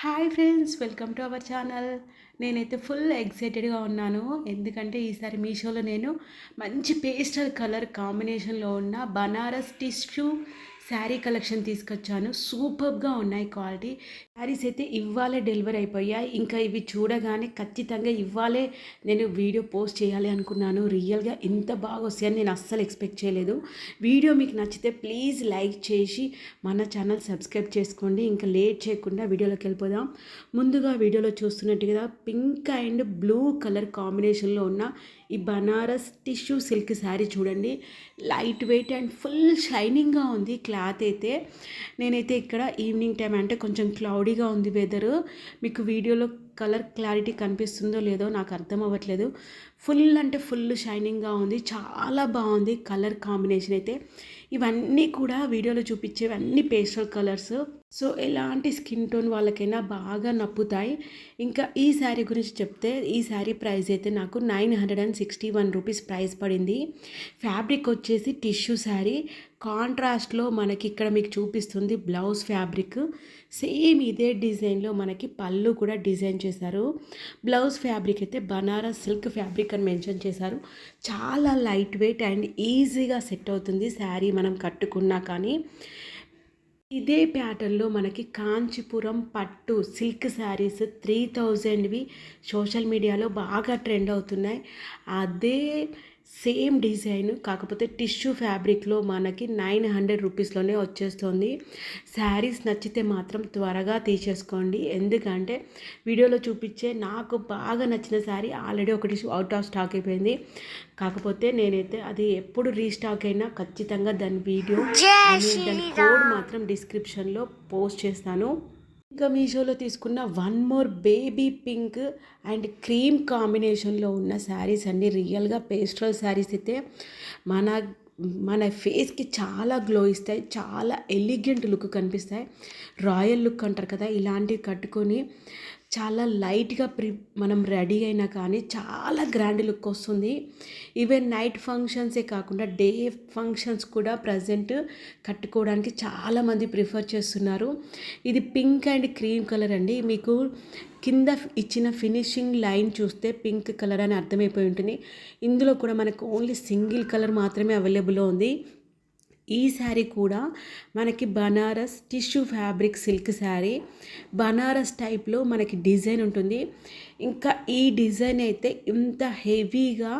Hi friends, welcome to our channel. నేనైతే full ఎక్సైటెడ్గా ఉన్నాను. ఎందుకంటే ఈసారి మీషోలో నేను మంచి పేస్టల్ కలర్ కాంబినేషన్లో ఉన్న బనారస్ టిష్యూ శారీ కలెక్షన్ తీసుకొచ్చాను. సూపర్గా ఉన్నాయి క్వాలిటీ. శారీస్ అయితే ఇవ్వాలే డెలివరీ అయిపోయాయి. ఇంకా ఇవి చూడగానే ఖచ్చితంగా ఇవ్వాలే నేను వీడియో పోస్ట్ చేయాలి అనుకున్నాను. రియల్గా ఇంత బాగా వస్తాయని నేను అస్సలు ఎక్స్పెక్ట్ చేయలేదు. వీడియో మీకు నచ్చితే ప్లీజ్ లైక్ చేసి మన ఛానల్ సబ్స్క్రైబ్ చేసుకోండి. ఇంకా లేట్ చేయకుండా వీడియోలోకి వెళ్ళిపోదాం. ముందుగా వీడియోలో చూస్తున్నట్టు కదా పింక్ అండ్ బ్లూ కలర్ కాంబినేషన్లో ఉన్న ఈ బనారస్ టిష్యూ సిల్క్ శారీ చూడండి. లైట్ వెయిట్ అండ్ ఫుల్ షైనింగ్గా ఉంది క్లాత్ అయితే. నేనైతే ఇక్కడ ఈవినింగ్ టైం అంటే కొంచెం క్లౌడీగా ఉంది వెదరు. మీకు వీడియోలో కలర్ క్లారిటీ కనిపిస్తుందో లేదో నాకు అర్థం అవ్వట్లేదు. ఫుల్ అంటే ఫుల్ షైనింగ్గా ఉంది. చాలా బాగుంది కలర్ కాంబినేషన్ అయితే. ఇవన్నీ కూడా వీడియోలో చూపించేవన్నీ పేస్టల్ కలర్స్. సో ఎలాంటి స్కిన్ టోన్ వాళ్ళకైనా బాగా నప్పుతాయి. ఇంకా ఈ శారీ గురించి చెప్తే ఈ శారీ ప్రైస్ అయితే నాకు 961 రూపీస్ ప్రైస్ పడింది. ఫ్యాబ్రిక్ వచ్చేసి టిష్యూ శారీ. కాంట్రాస్ట్లో మనకి ఇక్కడ మీకు చూపిస్తుంది బ్లౌజ్ ఫ్యాబ్రిక్. సేమ్ ఇదే డిజైన్లో మనకి పళ్ళు కూడా డిజైన్ చేశారు. బ్లౌజ్ ఫ్యాబ్రిక్ అయితే బనారస్ సిల్క్ ఫ్యాబ్రిక్ అని మెన్షన్ చేశారు. చాలా లైట్ వెయిట్ అండ్ ఈజీగా సెట్ అవుతుంది శారీ మనం కట్టుకున్నా కానీ. ఇదే ప్యాటర్న్లో మనకి కాంచీపురం పట్టు సిల్క్ శారీస్ 3000వి సోషల్ మీడియాలో బాగా ట్రెండ్ అవుతున్నాయి. అదే సేమ్ డిజైన్ కాకపోతే టిష్యూ ఫ్యాబ్రిక్లో మనకి 900 రూపీస్లోనే వచ్చేస్తుంది. శారీస్ నచ్చితే మాత్రం త్వరగా తీసేసుకోండి. ఎందుకంటే వీడియోలో చూపించే నాకు బాగా నచ్చిన శారీ ఆల్రెడీ ఒకటి అవుట్ ఆఫ్ స్టాక్ అయిపోయింది. కాకపోతే నేనైతే అది ఎప్పుడు రీస్టాక్ అయినా ఖచ్చితంగా దాని వీడియో దాని కోడ్ మాత్రం డిస్క్రిప్షన్లో పోస్ట్ చేస్తాను. ఇంకా మీషోలో తీసుకున్న one more baby pink and cream కాంబినేషన్లో ఉన్న శారీస్ అన్నీ రియల్గా పేస్టల్ శారీస్ అయితే మన మన ఫేస్కి చాలా గ్లో ఇస్తాయి. చాలా ఎలిగెంట్ లుక్ కనిపిస్తాయి. రాయల్ లుక్ అంటారు కదా, ఇలాంటివి కట్టుకొని చాలా లైట్గా మనం రెడీ అయినా కానీ చాలా గ్రాండ్ లుక్ వస్తుంది. ఈవెన్ నైట్ ఫంక్షన్సే కాకుండా డే ఫంక్షన్స్ కూడా ప్రజెంట్ కట్టుకోవడానికి చాలామంది ప్రిఫర్ చేస్తున్నారు. ఇది పింక్ అండ్ క్రీమ్ కలర్ అండి. మీకు కింద ఇచ్చిన ఫినిషింగ్ లైన్ చూస్తే పింక్ కలర్ అని అర్థమైపోయి ఉంటుంది. ఇందులో కూడా మనకు ఓన్లీ సింగిల్ కలర్ మాత్రమే అవైలబుల్లో ఉంది. ఈ శారీ కూడా మనకి Banaras tissue fabric silk sari. Banaras టైప్లో మనకి డిజైన్ ఉంటుంది. ఇంకా ఈ డిజైన్ అయితే ఇంత హెవీగా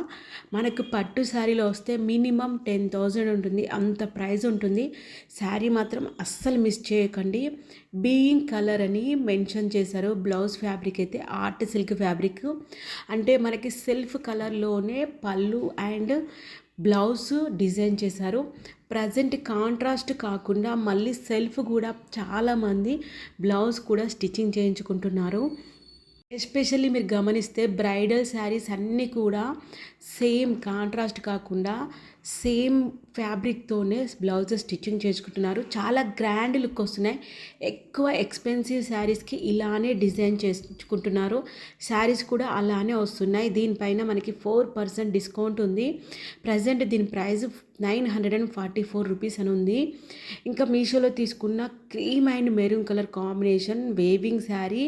మనకు పట్టు శారీలో వస్తే మినిమం 10,000 ఉంటుంది. అంత ప్రైస్ ఉంటుంది. శారీ మాత్రం అస్సలు మిస్ చేయకండి. బీయింగ్ కలర్ అని మెన్షన్ చేశారు. బ్లౌజ్ ఫ్యాబ్రిక్ అయితే ఆర్ట్ సిల్క్ ఫ్యాబ్రిక్. అంటే మనకి సెల్ఫ్ కలర్లోనే పళ్ళు అండ్ బ్లౌజ్ డిజైన్ చేశారు. ప్రజెంట్ కాంట్రాస్ట్ కాకుండా మళ్ళీ సెల్ఫ్ కూడా చాలామంది బ్లౌజ్ కూడా స్టిచ్చింగ్ చేయించుకుంటున్నారు. ఎస్పెషల్లీ మీరు గమనిస్తే బ్రైడల్ శారీస్ అన్నీ కూడా సేమ్ కాంట్రాస్ట్ కాకుండా సేమ్ ఫ్యాబ్రిక్తోనే బ్లౌజెస్ స్టిచ్చింగ్ చేసుకుంటున్నారు. చాలా గ్రాండ్ లుక్ వస్తున్నాయి. ఎక్కువ ఎక్స్పెన్సివ్ శారీస్కి ఇలానే డిజైన్ చేసుకుంటున్నారు. శారీస్ కూడా అలానే వస్తున్నాయి. దీనిపైన మనకి 4% డిస్కౌంట్ ఉంది. ప్రజెంట్ దీని ప్రైస్ 944 రూపీస్ అని ఉంది. ఇంకా మీషోలో తీసుకున్న cream and maroon colour combination weaving sari,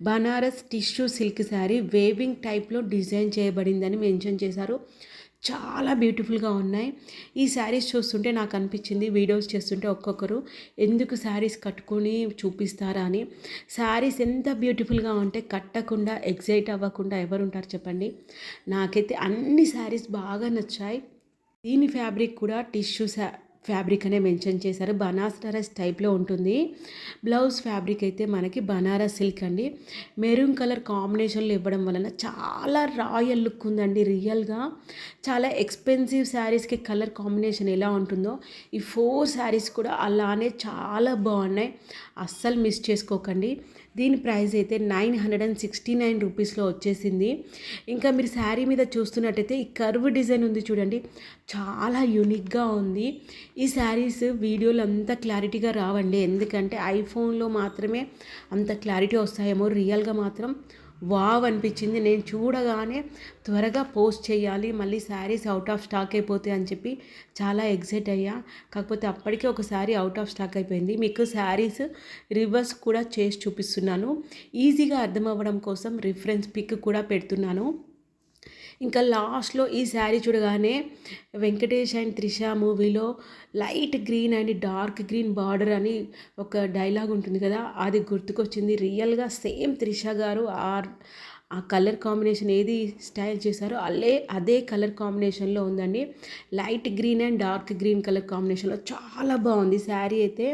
Banaras tissue silk sari weaving టైప్లో డిజైన్ చేయబడిందని మెన్షన్ చేశారు. చాలా బ్యూటిఫుల్గా ఉన్నాయి. ఈ శారీస్ చూస్తుంటే నాకు అనిపించింది, వీడియోస్ చేస్తుంటే ఒక్కొక్కరు ఎందుకు శారీస్ కట్టుకొని చూపిస్తారా అని. శారీస్ ఎంత బ్యూటిఫుల్గా ఉంటే కట్టకుండా ఎగ్జైట్ అవ్వకుండా ఎవరు ఉంటారు చెప్పండి. నాకైతే అన్ని శారీస్ బాగా నచ్చాయి. దీని ఫ్యాబ్రిక్ కూడా టిష్యూ ఫ్యాబ్రిక్ అనే మెన్షన్ చేశారు. బనారస్ టైప్లో ఉంటుంది. బ్లౌజ్ ఫ్యాబ్రిక్ అయితే మనకి బనారస్ సిల్క్ అండి. మెరూన్ కలర్ కాంబినేషన్లో ఇవ్వడం వలన చాలా రాయల్ లుక్ ఉందండి. రియల్గా చాలా ఎక్స్పెన్సివ్ శారీస్కి కలర్ కాంబినేషన్ ఎలా ఉంటుందో ఈ 4 శారీస్ కూడా అలానే చాలా బాగున్నాయి. అస్సలు మిస్ చేసుకోకండి. దీని ప్రైస్ అయితే 969 రూపీస్లో వచ్చేసింది. ఇంకా మీరు శారీ మీద చూస్తున్నట్టయితే ఈ కర్వ్ డిజైన్ ఉంది చూడండి, చాలా యూనిక్గా ఉంది. ఈ శారీస్ వీడియోలో అంత క్లారిటీగా రావండి. ఎందుకంటే ఐఫోన్లో మాత్రమే అంత క్లారిటీ వస్తాయేమో. రియల్గా మాత్రం వావ్ అనిపించింది. నేను చూడగానే త్వరగా పోస్ట్ చేయాలి, మళ్ళీ శారీస్ అవుట్ ఆఫ్ స్టాక్ అయిపోతాయి అని చెప్పి చాలా ఎక్సైట్ అయ్యా. కాకపోతే అప్పటికే ఒక శారీ అవుట్ ఆఫ్ స్టాక్ అయిపోయింది. మీకు శారీస్ రివర్స్ కూడా చేసి చూపిస్తున్నాను, ఈజీగా అర్థం అవ్వడం కోసం రిఫరెన్స్ పిక్ కూడా పెడుతున్నాను. ఇంకా లాస్ట్లో ఈ శారీ చూడగానే వెంకటేష్ అండ్ త్రిష మూవీలో light green and dark green border అని ఒక డైలాగ్ ఉంటుంది కదా, అది గుర్తుకొచ్చింది. రియల్గా సేమ్ త్రిష గారు ఆ కలర్ కాంబినేషన్ ఏది స్టైల్ చేశారో అదే కలర్ కాంబినేషన్లో ఉందండి. Light green and dark green colour కాంబినేషన్లో చాలా బాగుంది శారీ అయితే.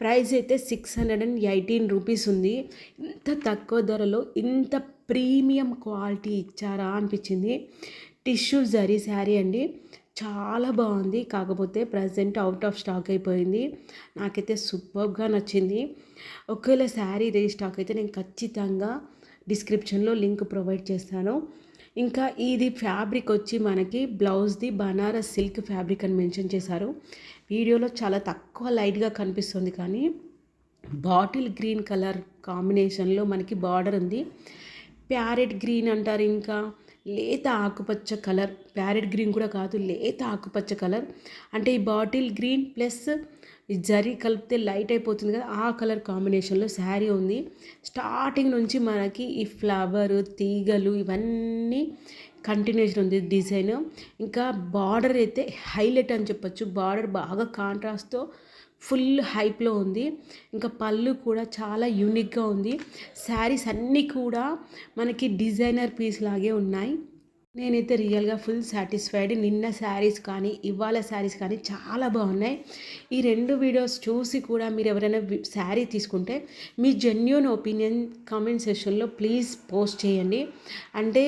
ప్రైస్ అయితే 618 రూపీస్ ఉంది. ఇంత తక్కువ ధరలో ఇంత ప్రీమియం క్వాలిటీ ఇచ్చారా అనిపించింది. టిష్యూ జరీ శారీ అండి, చాలా బాగుంది. కాకపోతే ప్రజెంట్ అవుట్ ఆఫ్ స్టాక్ అయిపోయింది. నాకైతే సూపర్గా నచ్చింది. ఒకవేళ శారీ రీస్టాక్ అయితే నేను ఖచ్చితంగా డిస్క్రిప్షన్లో లింక్ ప్రొవైడ్ చేస్తాను. ఇంకా ఇది ఫ్యాబ్రిక్ వచ్చి మనకి బ్లౌజ్ది బనారస్ సిల్క్ ఫ్యాబ్రిక్ అని మెన్షన్ చేశారు. వీడియోలో చాలా తక్కువ లైట్గా కనిపిస్తుంది, కానీ బాటిల్ గ్రీన్ కలర్ కాంబినేషన్లో మనకి బార్డర్ ఉంది. ప్యారెట్ గ్రీన్ అంటారు, ఇంకా లేత ఆకుపచ్చ కలర్. ప్యారెట్ గ్రీన్ కూడా కాదు, లేత ఆకుపచ్చ కలర్. అంటే ఈ బాటిల్ గ్రీన్ ప్లస్ ఈ జరీ కలిపితే లైట్ అయిపోతుంది కదా, ఆ కలర్ కాంబినేషన్లో శారీ ఉంది. స్టార్టింగ్ నుంచి మనకి ఈ ఫ్లవర్ తీగలు ఇవన్నీ కంటిన్యూషన్ ఉంది డిజైన్. ఇంకా బార్డర్ అయితే హైలైట్ అని చెప్పొచ్చు. బార్డర్ బాగా కాంట్రాస్ట్తో ఫుల్ హైప్లో ఉంది. ఇంకా పళ్ళు కూడా చాలా యూనిక్గా ఉంది. శారీస్ అన్నీ కూడా మనకి డిజైనర్ పీస్ లాగే ఉన్నాయి. నేనైతే రియల్గా ఫుల్ సాటిస్ఫైడ్. నిన్న శారీస్ కానీ ఇవాళ శారీస్ కానీ చాలా బాగున్నాయి. ఈ 2 వీడియోస్ చూసి కూడా మీరు ఎవరైనా శారీ తీసుకుంటే మీ జెన్యూన్ ఒపీనియన్ కామెంట్ సెక్షన్లో ప్లీజ్ పోస్ట్ చేయండి. అంటే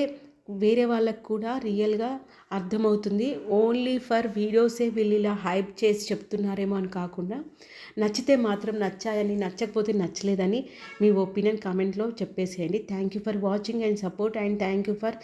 వేరే వాళ్ళకు కూడా రియల్గా అర్థమవుతుంది. ఓన్లీ ఫర్ వీడియోసే వీళ్ళు ఇలా హైప్ చేసి చెప్తున్నారేమో అని కాకుండా, నచ్చితే మాత్రం నచ్చాయని, నచ్చకపోతే నచ్చలేదని మీ ఒపీనియన్ కామెంట్లో చెప్పేసేయండి. Thank you for watching and support, and thank you for